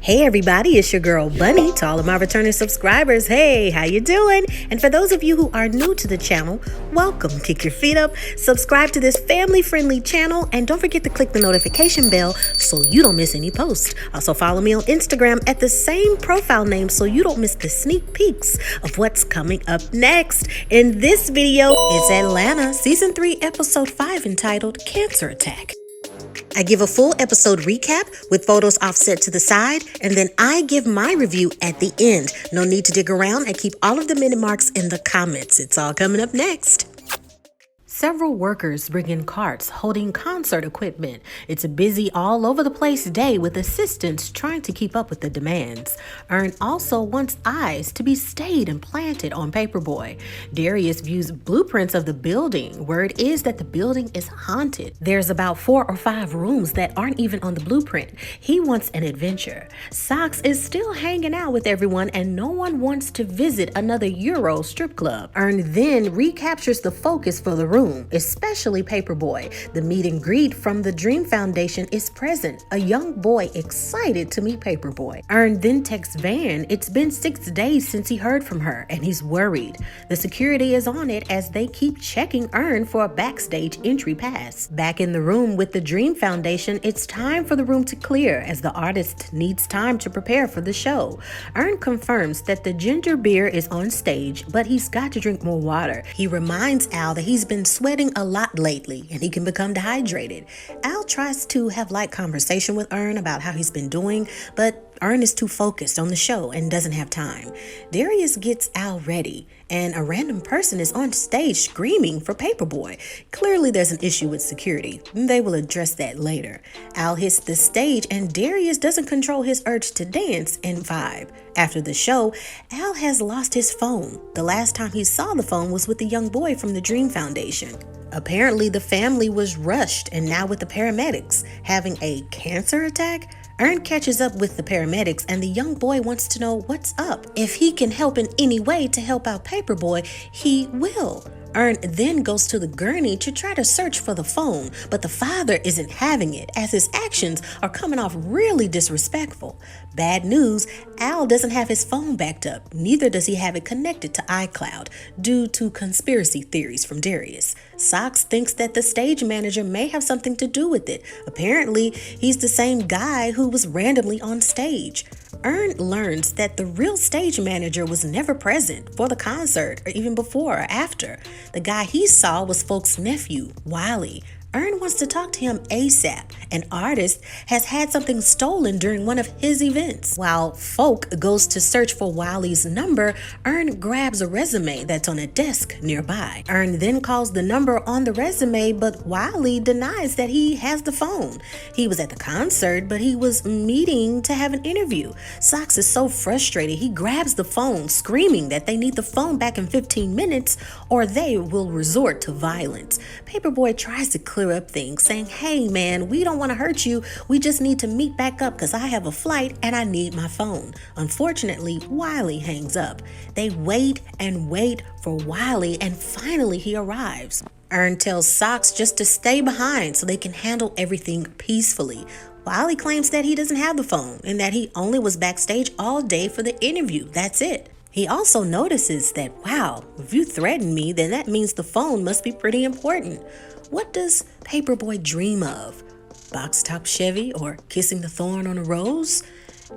Hey everybody, it's your girl Bunny. To all of my returning subscribers, hey, how you doing? And for those of you who are new to the channel, welcome. Kick your feet up, subscribe to this family-friendly channel, and don't forget to click the notification bell so you don't miss any posts. Also follow me on Instagram at the same profile name so you don't miss the sneak peeks of what's coming up next. In this video, it's Atlanta Season 3, Episode 5 entitled Cancer Attack. I give a full episode recap with photos offset to the side, and then I give my review at the end. No need to dig around. I keep all of the minute marks in the comments. It's all coming up next. Several workers bring in carts holding concert equipment. It's a busy all over the place day with assistants trying to keep up with the demands. Earn also wants eyes to be stayed and planted on Paperboy. Darius views blueprints of the building. Word is that the building is haunted. There's about 4 or 5 rooms that aren't even on the blueprint. He wants an adventure. Xoxo is still hanging out with everyone and no one wants to visit another Euro strip club. Earn then recaptures the focus for the room, especially Paperboy. The meet and greet from the Dream Foundation is present. A young boy excited to meet Paperboy. Earn then texts Van. It's been 6 days since he heard from her and he's worried. The security is on it as they keep checking Earn for a backstage entry pass. Back in the room with the Dream Foundation, it's time for the room to clear as the artist needs time to prepare for the show. Earn confirms that the ginger beer is on stage, but he's got to drink more water. He reminds Al that he's been sweating a lot lately and he can become dehydrated. Al tries to have light conversation with Earn about how he's been doing, but Earn is too focused on the show and doesn't have time. Darius gets Al ready, and a random person is on stage screaming for Paperboy. Clearly there's an issue with security. They will address that later. Al hits the stage and Darius doesn't control his urge to dance and vibe. After the show, Al has lost his phone. The last time he saw the phone was with the young boy from the Dream Foundation. Apparently the family was rushed and now with the paramedics having a cancer attack. Earn catches up with the paramedics and the young boy wants to know what's up. If he can help in any way to help out Paperboy, he will. Earn then goes to the gurney to try to search for the phone, but the father isn't having it as his actions are coming off really disrespectful. Bad news, Al doesn't have his phone backed up, neither does he have it connected to iCloud due to conspiracy theories from Darius. Xoxo thinks that the stage manager may have something to do with it. Apparently, he's the same guy who was randomly on stage. Earn learns that the real stage manager was never present for the concert or even before or after. The guy he saw was Folk's nephew, Wiley. Earn wants to talk to him ASAP. An artist has had something stolen during one of his events. While Folk goes to search for Wiley's number, Earn grabs a resume that's on a desk nearby. Earn then calls the number on the resume, but Wiley denies that he has the phone. He was at the concert, but he was meeting to have an interview. Xoxo is so frustrated, he grabs the phone, screaming that they need the phone back in 15 minutes or they will resort to violence. Paperboy tries to clear up things, saying, hey man, we don't want to hurt you, we just need to meet back up because I have a flight and I need my phone. Unfortunately, Wiley hangs up. They wait and wait for Wiley and finally he arrives. Earn tells Xoxo just to stay behind so they can handle everything peacefully. Wiley claims that he doesn't have the phone and that he only was backstage all day for the interview. That's it. He also notices that, wow, if you threaten me, then that means the phone must be pretty important. What does Paperboy dream of? Box top Chevy or kissing the thorn on a rose?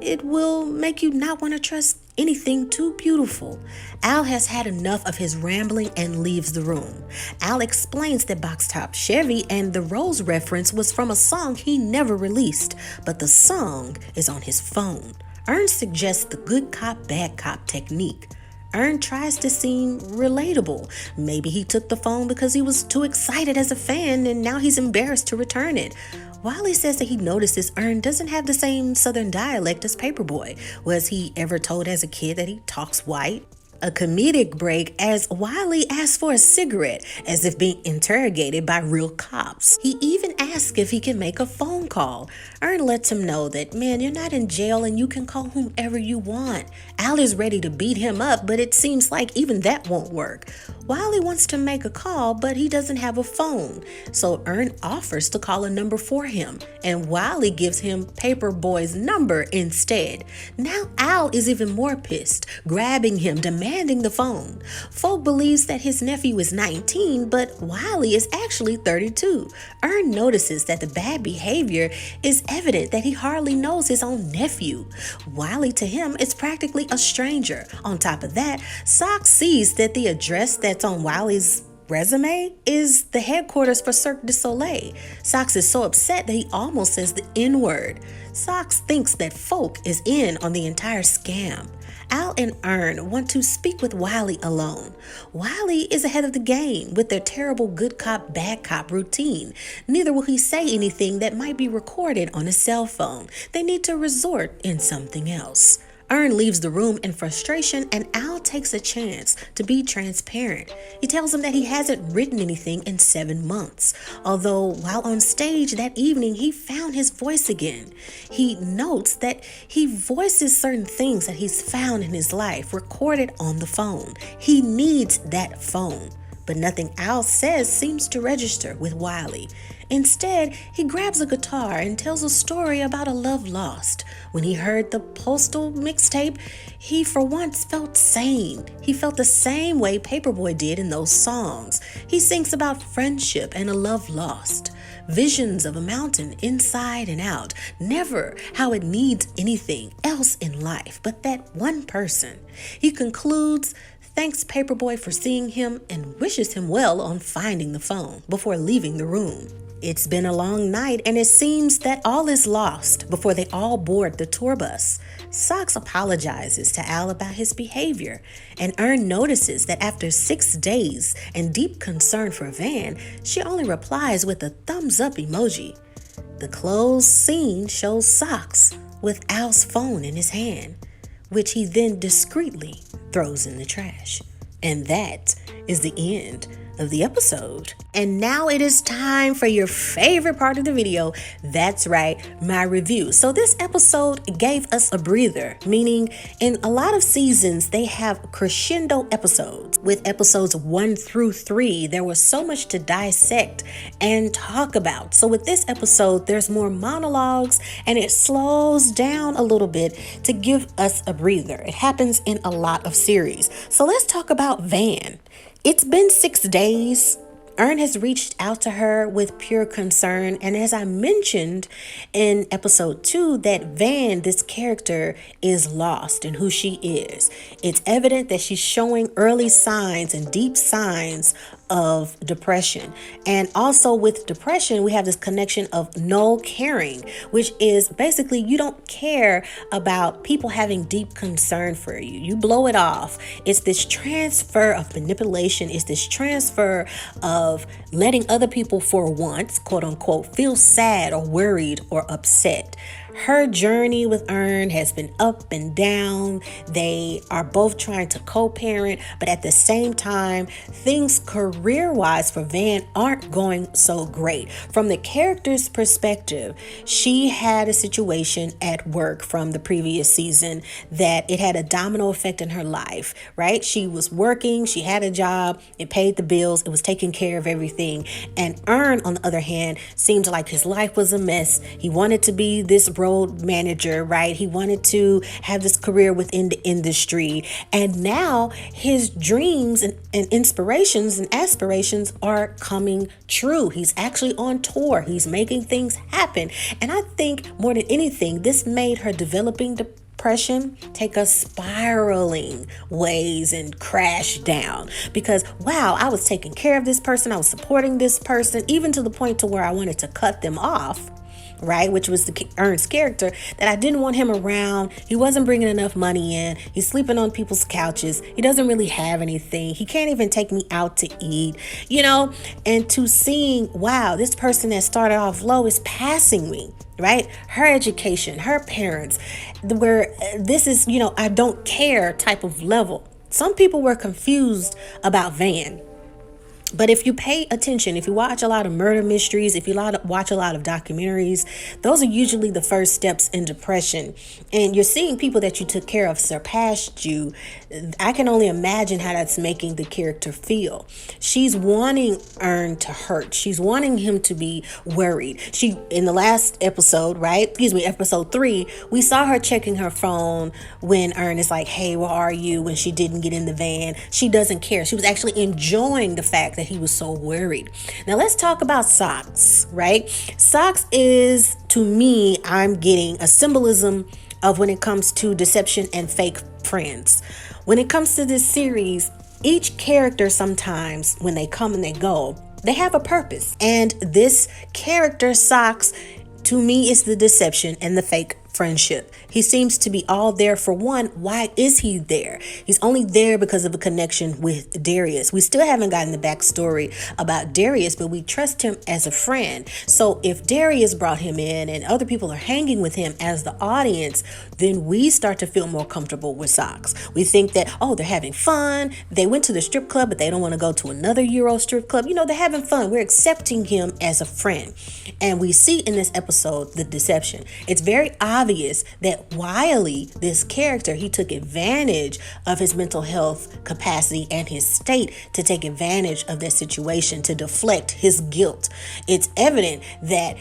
It will make you not want to trust anything too beautiful. Al has had enough of his rambling and leaves the room. Al explains that Box Top Chevy and the rose reference was from a song he never released, but the song is on his phone. Earn suggests the good cop, bad cop technique. Earn tries to seem relatable. Maybe he took the phone because he was too excited as a fan and now he's embarrassed to return it. Wiley says that he notices Earn doesn't have the same southern dialect as Paperboy. Was he ever told as a kid that he talks white? A comedic break as Wiley asks for a cigarette as if being interrogated by real cops. He even asks if he can make a phone call. Earn lets him know that, man, you're not in jail and you can call whomever you want. Al is ready to beat him up, but it seems like even that won't work. Wiley wants to make a call, but he doesn't have a phone. So Earn offers to call a number for him, and Wiley gives him Paperboy's number instead. Now Al is even more pissed, grabbing him, demanding the phone. Folk believes that his nephew is 19, but Wiley is actually 32. Earn notices that the bad behavior is evident that he hardly knows his own nephew. Wiley to him is practically a stranger. On top of that, Sock sees that the address that's on Wiley's resume is the headquarters for Cirque du Soleil. Sox is so upset that he almost says the N-word. Sox thinks that Folk is in on the entire scam. Al and Earn want to speak with Wiley alone. Wiley is ahead of the game with their terrible good cop, bad cop routine. Neither will he say anything that might be recorded on a cell phone. They need to resort in something else. Earn leaves the room in frustration, and Al takes a chance to be transparent. He tells him that he hasn't written anything in 7 months, although while on stage that evening he found his voice again. He notes that he voices certain things that he's found in his life recorded on the phone. He needs that phone. But nothing Al says seems to register with Wiley. Instead, he grabs a guitar and tells a story about a love lost. When he heard the Postal mixtape, he for once felt sane. He felt the same way Paperboy did in those songs. He sings about friendship and a love lost. Visions of a mountain inside and out. Never how it needs anything else in life but that one person. He concludes, thanks Paperboy for seeing him, and wishes him well on finding the phone before leaving the room. It's been a long night, and it seems that all is lost before they all board the tour bus. Sox apologizes to Al about his behavior, and Earn notices that after 6 days and deep concern for Van, she only replies with a thumbs up emoji. The closed scene shows Sox with Al's phone in his hand, which he then discreetly throws in the trash. And that is the end of the episode. And now it is time for your favorite part of the video. That's right, my review. So this episode gave us a breather, meaning in a lot of seasons, they have crescendo episodes. With episodes 1 through 3, there was so much to dissect and talk about. So with this episode, there's more monologues and it slows down a little bit to give us a breather. It happens in a lot of series. So let's talk about Van. It's been 6 days. Earn has reached out to her with pure concern, and as I mentioned in episode 2, that Van, this character, is lost in who she is. It's evident that she's showing early signs and deep signs of depression. And also with depression, we have this connection of no caring, which is basically you don't care about people having deep concern for you. You blow it off. It's this transfer of manipulation. It's this transfer of letting other people for once, quote unquote, feel sad or worried or upset. Her journey with Earn has been up and down. They are both trying to co-parent, but at the same time, things career-wise for Van aren't going so great. From the character's perspective, she had a situation at work from the previous season that it had a domino effect in her life, right? She was working, she had a job, it paid the bills, it was taking care of everything. And Earn, on the other hand, seemed like his life was a mess. He wanted to be this road manager, right? He wanted to have this career within the industry. And now his dreams and inspirations and aspirations are coming true. He's actually on tour. He's making things happen. And I think more than anything, this made her developing depression take us spiraling ways and crash down, because wow, I was taking care of this person, I was supporting this person, even to the point to where I wanted to cut them off, right? Which was the Ernst character, that I didn't want him around. He wasn't bringing enough money in. He's sleeping on people's couches. He doesn't really have anything. He can't even take me out to eat, and to seeing, wow, this person that started off low is passing me, right? Her education, her parents, where this is, I don't care type of level. Some people were confused about Van. But if you pay attention, if you watch a lot of murder mysteries, if you watch a lot of documentaries, those are usually the first steps in depression. And you're seeing people that you took care of surpassed you. I can only imagine how that's making the character feel. She's wanting Ern to hurt. She's wanting him to be worried. She, in the last episode, right? Episode 3, we saw her checking her phone when Ern is like, hey, where are you? When she didn't get in the van. She doesn't care. She was actually enjoying the fact that he was so worried. Now let's talk about Xoxo, right? Xoxo is, to me, I'm getting a symbolism of when it comes to deception and fake friends. When it comes to this series, each character sometimes, when they come and they go, they have a purpose. And this character, Xoxo, to me, is the deception and the fake friendship. He seems to be all there for one. Why is he there? He's only there because of a connection with Darius. We still haven't gotten the backstory about Darius, but we trust him as a friend. So if Darius brought him in and other people are hanging with him as the audience, then we start to feel more comfortable with Xoxo. We think that, oh, they're having fun. They went to the strip club, but they don't want to go to another Euro strip club. You know, they're having fun. We're accepting him as a friend. And we see in this episode the deception. It's very obvious that Wiley, this character, he took advantage of his mental health capacity and his state to take advantage of that situation to deflect his guilt. It's evident that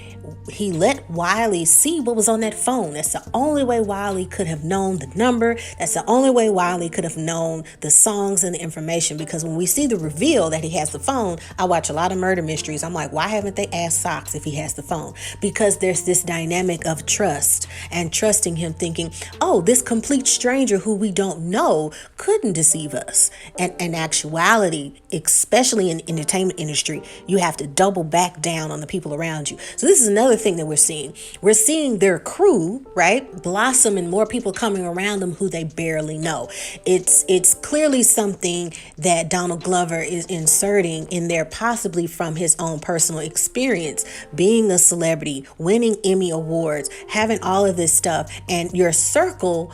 he let Wiley see what was on that phone. That's the only way Wiley could have known the number. That's the only way Wiley could have known the songs and the information, because when we see the reveal that he has the phone, I watch a lot of murder mysteries. I'm like, why haven't they asked Xoxo if he has the phone? Because there's this dynamic of trust and trusting him, thinking, oh, this complete stranger who we don't know couldn't deceive us. And in actuality, especially in the entertainment industry, you have to double back down on the people around you. So this is another thing that we're seeing. We're seeing their crew, right, blossom and more people coming around them who they barely know. It's clearly something that Donald Glover is inserting in there, possibly from his own personal experience, being a celebrity, winning Emmy Awards, having all of this stuff, and your circle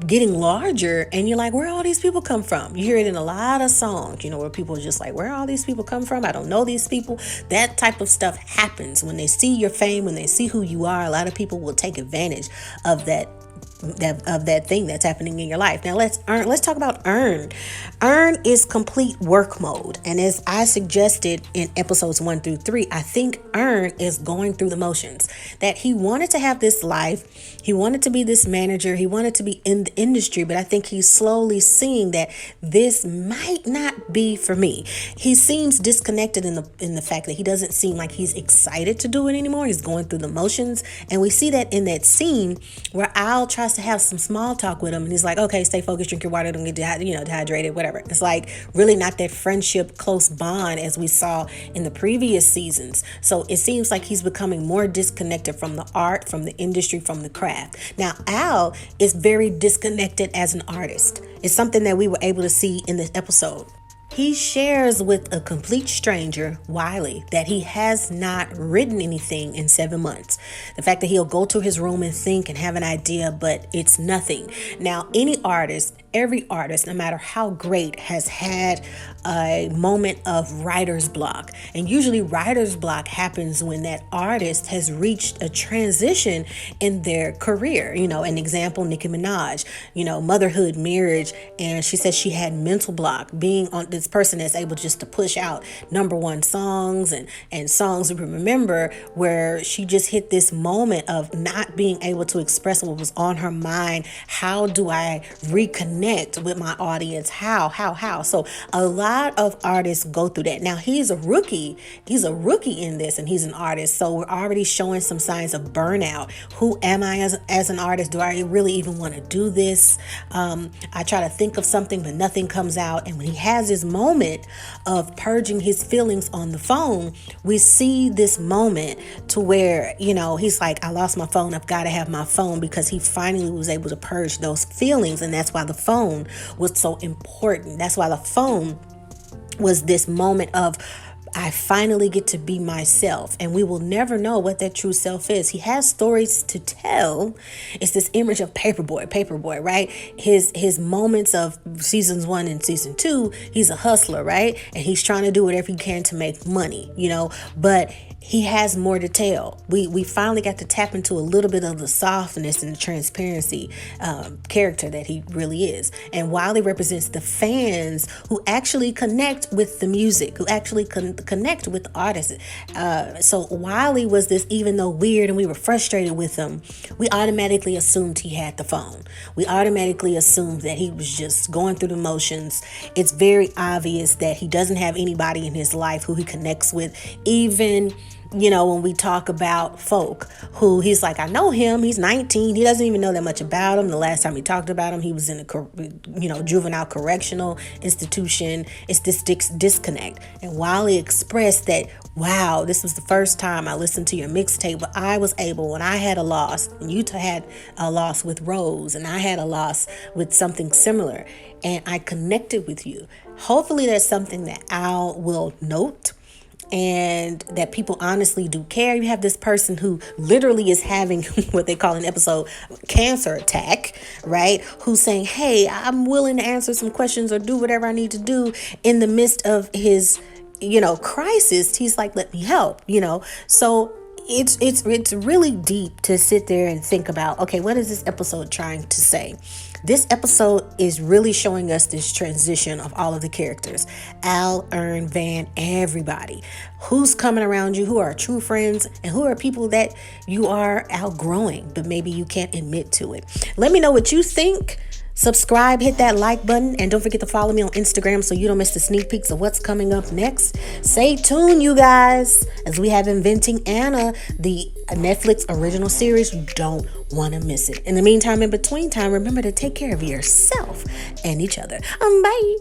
getting larger, and you're like, where all these people come from? You hear it in a lot of songs, where people are just like, where all these people come from? I don't know these people. That type of stuff happens when they see your fame, when they see who you are. A lot of people will take advantage of that thing that's happening in your life. Now let's talk about Ern. Ern is complete work mode, and as I suggested in episodes 1 through 3, I think Ern is going through the motions. That he wanted to have this life, he wanted to be this manager, he wanted to be in the industry, but I think he's slowly seeing that this might not be for me. He seems disconnected in the fact that he doesn't seem like he's excited to do it anymore. He's going through the motions, and we see that in that scene where Al tries to have some small talk with him, and he's like, okay, stay focused, drink your water, don't get dehydrated, whatever. It's like really not that friendship, close bond as we saw in the previous seasons. So it seems like he's becoming more disconnected from the art, from the industry, from the craft. Now Al is very disconnected as an artist. It's something that we were able to see in this episode. He shares with a complete stranger, Wiley, that he has not written anything in 7 months. The fact that he'll go to his room and think and have an idea, but it's nothing. Now, every artist, no matter how great, has had a moment of writer's block. And usually writer's block happens when that artist has reached a transition in their career. An example, Nicki Minaj, motherhood, marriage, and she says she had mental block, being on this person that's able just to push out #1 songs and songs we remember, where she just hit this moment of not being able to express what was on her mind. How do I reconnect with my audience? How? So a lot of artists go through that. Now he's a rookie in this, and he's an artist. So we're already showing some signs of burnout. Who am I as an artist? Do I really even want to do this? I try to think of something, but nothing comes out. And when he has this moment of purging his feelings on the phone, we see this moment to where, he's like, I lost my phone. I've got to have my phone, because he finally was able to purge those feelings. And that's why the phone was so important. That's why the phone was this moment of, I finally get to be myself, and we will never know what that true self is. He has stories to tell. It's this image of paperboy, right? His moments of seasons 1 and season 2, he's a hustler, right? And he's trying to do whatever he can to make money, but he has more to tell. We finally got to tap into a little bit of the softness and the transparency character that he really is. And Wiley represents the fans who actually connect with the music, who actually connect with the artists. So Wiley was this, even though weird and we were frustrated with him, we automatically assumed he had the phone. We automatically assumed that he was just going through the motions. It's very obvious that he doesn't have anybody in his life who he connects with, even when we talk about folk who he's like, I know him, he's 19, he doesn't even know that much about him. The last time he talked about him, he was in a juvenile correctional institution. It's this disconnect. And Wiley expressed that, wow, this was the first time I listened to your mixtape, but I was able, when I had a loss, and you had a loss with Rose, and I had a loss with something similar, and I connected with you. Hopefully that's something that Al will note, and that people honestly do care. You have this person who literally is having what they call an episode cancer attack, right? Who's saying, hey, I'm willing to answer some questions or do whatever I need to do in the midst of his, crisis. He's like, let me help, So it's really deep to sit there and think about, okay, what is this episode trying to say? This episode is really showing us this transition of all of the characters. Al, Ern, Van, everybody. Who's coming around you, who are true friends, and who are people that you are outgrowing, but maybe you can't admit to it. Let me know what you think. Subscribe, hit that like button, and don't forget to follow me on Instagram so you don't miss the sneak peeks of what's coming up next. Stay tuned, you guys, as we have Inventing Anna, the Netflix original series. You don't want to miss it. In the meantime, in between time, remember to take care of yourself and each other. Bye.